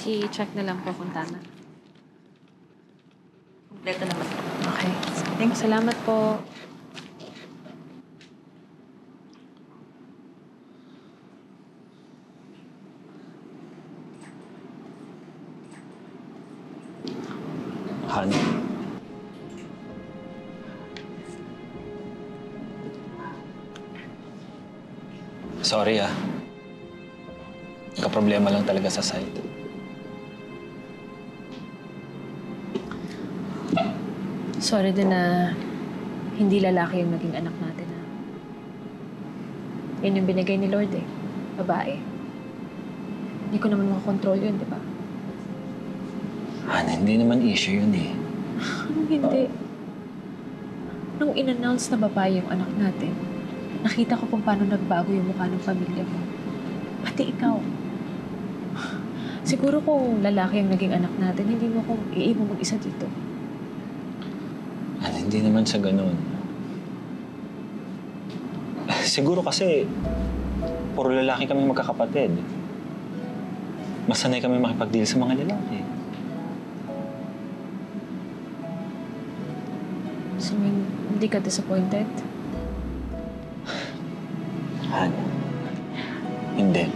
I-check na lang po kung tama. Kompleto naman. Okay. Thanks. Salamat po. Han? Sorry Kaproblema lang talaga sa site. Sorry din na hindi lalaki yung naging anak natin, ha? Yan yung binigay ni Lord, eh. Babae. Hindi ko naman makakontrol yun, di ba? Han, hindi naman issue yun, eh. Anong hindi? Nung in-announce na babae yung anak natin, nakita ko kung paano nagbago yung mukha ng pamilya mo. Pati ikaw. Siguro kung lalaki ang naging anak natin, hindi mo akong iiwan mag-isa dito. Han, hindi naman sa ganun. Siguro kasi, puro lalaki kami magkakapatid. Mas sanay kami makipag-deal sa mga lalaki. So, hindi ka disappointed? Han, hindi.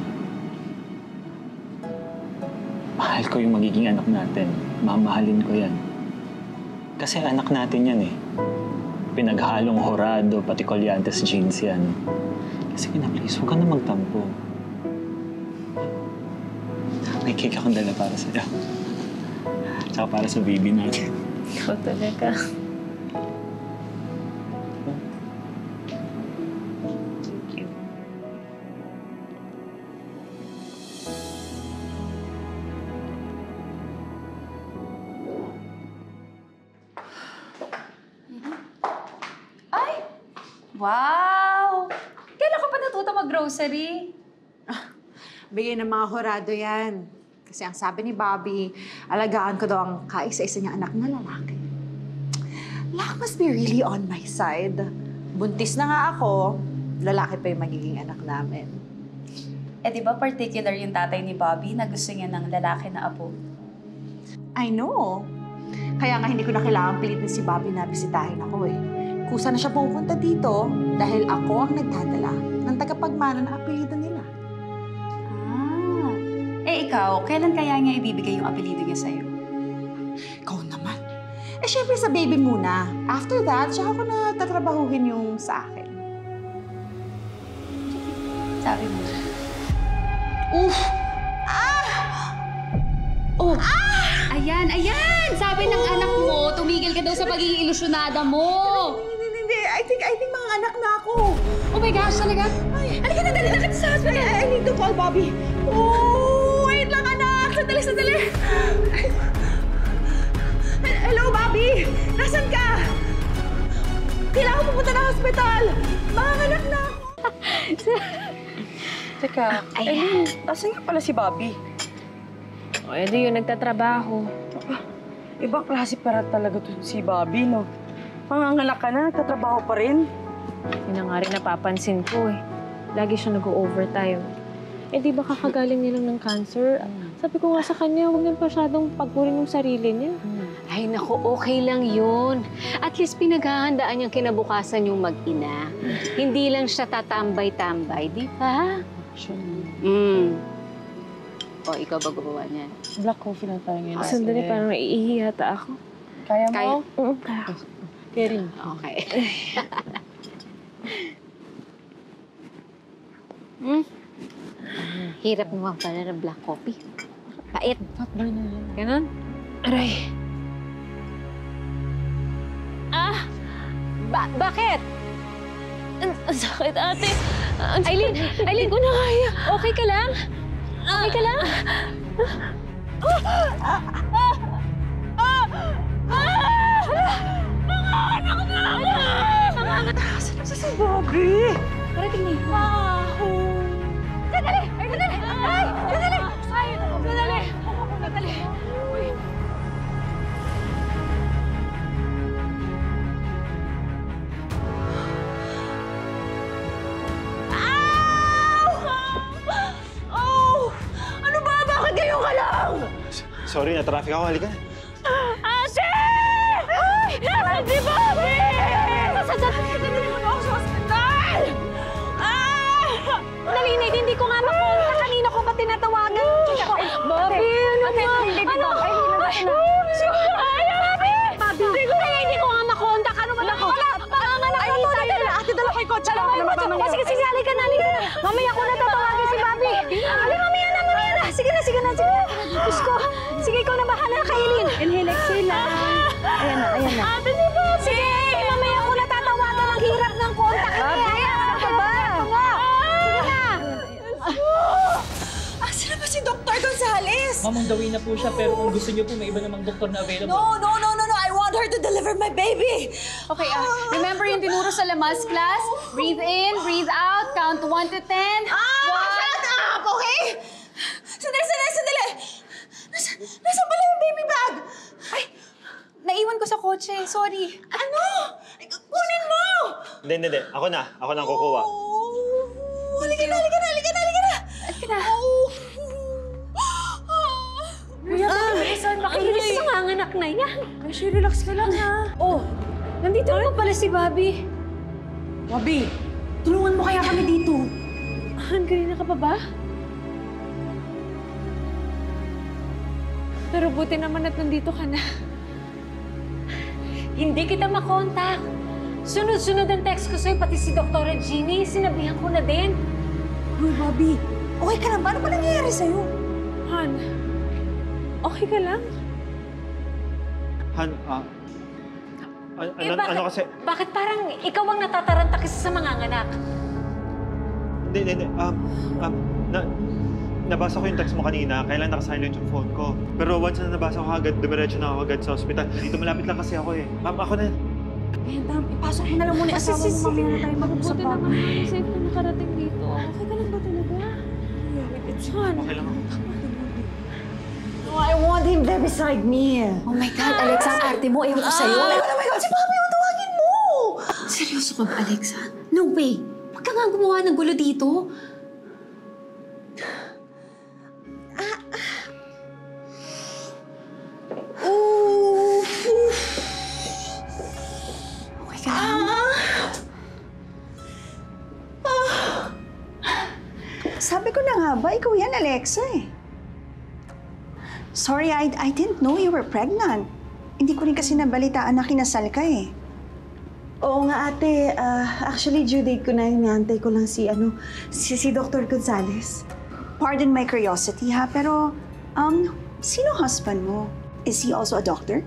Mahal ko yung magiging anak natin. Mamahalin ko yan. Kasi anak natin yan, eh. Pinaghalong horado, pati Colliantes jeans yan. Kasi please, huwag ka na magtampo. May cake akong dala para sa'yo. Tsaka para sa baby natin. Ikaw talaga. Wow! Kailan ka pa natuto mag-grocery? Bigay ng mga horado yan. Kasi ang sabi ni Bobby, alagaan ko daw ang kaisa-isa niyang anak na lalaki. Luck must be really on my side. Buntis na nga ako, lalaki pa yung magiging anak namin. Eh, di ba particular yung tatay ni Bobby na gusto niya ng lalaki na apo? I know. Kaya nga hindi ko na kailangan pilitin si Bobby na bisitahin ako eh. Kusa na siya pupunta dito dahil ako ang nagdadala ng tagapagmana ng apelido nila. Ah. Eh, ikaw, kailan kaya niya ibibigay yung apelido niya sa'yo? Ikaw naman. Eh, syempre sa baby muna. After that, siya ako na tatrabahuhin yung sa akin. Sabi mo. Oof! Ah! Oh! Ah! Ayan! Sabi ng anak mo, tumigil ka daw sa pagiging ilusyonada mo! Hindi. I think mga anak na ako. Oh my gosh, talaga? Ay, halika na, dali na kita sa hospital. I need to call Bobby. Oh, wait lang, anak. Sandali. Hello, Bobby. Nasaan ka? Kailangan ko pupunta ng hospital. Mga anak na ako. Teka, Eileen, asan nga pala si Bobby? O, edi yung nagtatrabaho. Ibang klase para talaga to si Bobby, no? Manganganak ka na, nagtatrabaho pa rin. Yun na nga rin napapansin ko, eh. Lagi siya nag-overtime. Eh, di ba kakagaling niya lang ng cancer? Sabi ko nga sa kanya, huwag na masyadong pagpurin yung sarili niya. Ay, naku, okay lang yun. At least pinaghahandaan niyang kinabukasan yung mag-ina. Hindi lang siya tatambay-tambay, di ba? O, ikaw ba gumawa niyan? Black coffee lang tayo ngayon. Sandali, parang naiihi yata ako. Kaya mo? Kaya? Oo, kaya ako. Kering. Okay. Hirap naman pala ng black coffee. Pait. Fat burn na yan. Ganon? Aray. Bakit? Ang sakit, ate. Aileen, ko na kaya. Okay ka lang? Okay ka lang? Saan si Bobby? Parating niya. Sandali! Oh! Ano ba? Bakit ngayon ka lang? Sorry, na-traffic ako. Halika na. Ate! Ay! Nasaan si Bobby? Nadali mo na ako sa ospital! Nalinay, hindi ko nga makontak. Kanina ko ba tinatawagan? Bobby, ano ba? Ano? Bobby! Hindi ko nga makontak. Ano ba? Panganganak na to. Ate, dala ko yung kotse. Sige, sige, halika na. Mamaya ko na tatawagin si Bobby. Mamaya na. Sige na. Diyos ko. Sige, ikaw na bahala, Kailin. Inhale, exhale lang. Ayan na. Ate ni Bobby! Sige, mamaya ko na tatawagan. Ang hirap ng kontak. Ayan ka ba? Sige na. Asa na ba si Dr. Gonzales? Ma'am, on the way na po siya, pero kung gusto niyo po, may iba namang doktor na available. No. I want her to deliver my baby. Okay, remember yung tinuro sa Lamas class? Breathe in, breathe out, count 1 to 10. Shut up, okay? Sandali. Nasaan pala yung baby bag? Ay, naiwan ko sa kotse. Sorry. Ano? Kunin mo! Hindi. Ako na ang kukuha. Halika na. Halika na. Kuya, saan makilis sa nanganak na yan? Ashley, relax ka lang, ha? Oh, nandito naman pala si Bobby. Bobby, tulungan mo kaya kami dito. Han, kanina ka pa ba? Pero buti naman at nandito ka na. Hindi kita makontak. Sunod-sunod ang text ko sa'yo, pati si Dr. Jeannie, sinabihan ko na din. Uy, Bobby. Okay ka lang ba? Ano ba nangyayari sa'yo? Han, okay ka lang? Han, ano kasi... Bakit parang ikaw ang natataranta kasi sa mga anak? Hindi. Nabasa ko yung text mo kanina. Kailan naka-silent yung phone ko. Pero once na nabasa ko agad, dumiretso na ako agad sa ospital. Dito malapit lang kasi ako eh. Ma'am, ako na. Ayan, ipasok mo na lang muna yung asawa mo. Mamaya na tayo mag-usap Buti pa. naman safe na nakarating dito. Okay ka lang ba talaga? Han, Okay lang ako. No, I want him there beside me. Oh my God, Alexa, ang arte mo. Ewan ko sa'yo. Oh my God, si Bobby, tawagin mo! Seryoso ka ba, Alexa? No way. Huwag ka nga gumawa ng gulo dito. Okay ka lang? Sabi ko na nga ba, ikaw yan, Alexa eh. Sorry, I didn't know you were pregnant. Hindi ko rin kasi nabalitaan na kinasal ka eh. Oo nga ate, actually due date ko na, inaantay ko lang si Dr. Gonzales. Pardon my curiosity ha, pero, sino husband mo? Is he also a doctor?